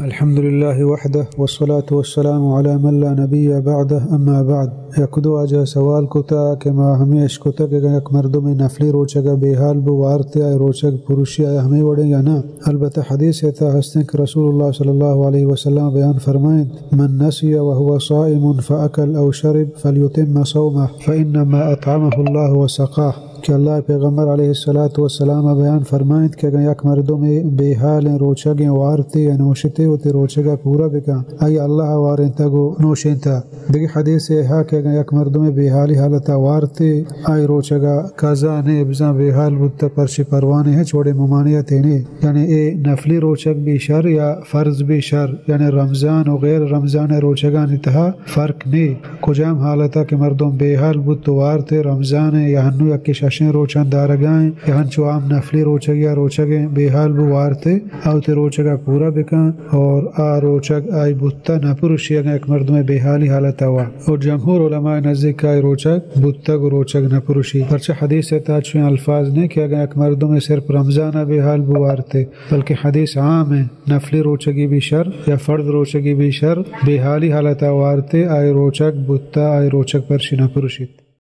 الحمد لله وحده والصلاة والسلام على من لا نبي بعده اما بعد. یک دو آجا سوال کتا که ما همیش کتا که یک مردم نفلی روچگا بیحال بوارتی آئی روچگ پروشی آئی ہمیں وڑیں یا نا. البتہ حدیث تا ہستیں کہ رسول اللہ صلی اللہ علیہ وسلم بیان فرمائیں من نسی وهو صائم فأکل او شرب فلیتم صومه فإنما اطعمه اللہ وسقاه. کہ اللہ پیغمبر علیہ السلام بیان فرمائیں کہ اگر یک مردم بیحال روچگیں وارتی نوشتے ہوتے روچگا پورا بکا ای اللہ وارن تگو نوشن تا. دیکھ حدیث ہے کہ اگر یک مردم بیحالی حالتا وارتی ای روچگا قضا نے ابزا بیحال بودتا پرچی پروانے ہیں چھوڑے ممانعت نہیں. یعنی اے نفلی روچگ بھی شر یا فرض بھی شر، یعنی رمضان و غیر رمضان روچگان انتہا فرق نہیں. کجام حالتا کہ مردم بیحال بود تو وارتے رمضان یا ہنو یک ششن روچان دارگائیں یا ہنچو عام نفلی روچگ یا روچگیں بیحال بو وارتے او تے روچگا پورا بکن اور آ روچگ آئی بودتا نپروشی اگر ایک مردم بیحالی حالتا ہوا. اور جمہور علماء نزدیک آئی روچگ بودتا گو روچگ نپروشی. پرچہ حدیث تا چویں الفاظ نہیں کہ اگر ایک مردم صرف رمضان بیحال بو وارتے، بلکہ حدیث عام ہے نفلی روچگی بھی شر یا فرض روچگی بھی شر بیحالی حالتا وارتے آئی روچگ بودتا آئی روچگ پرشی نپروشی.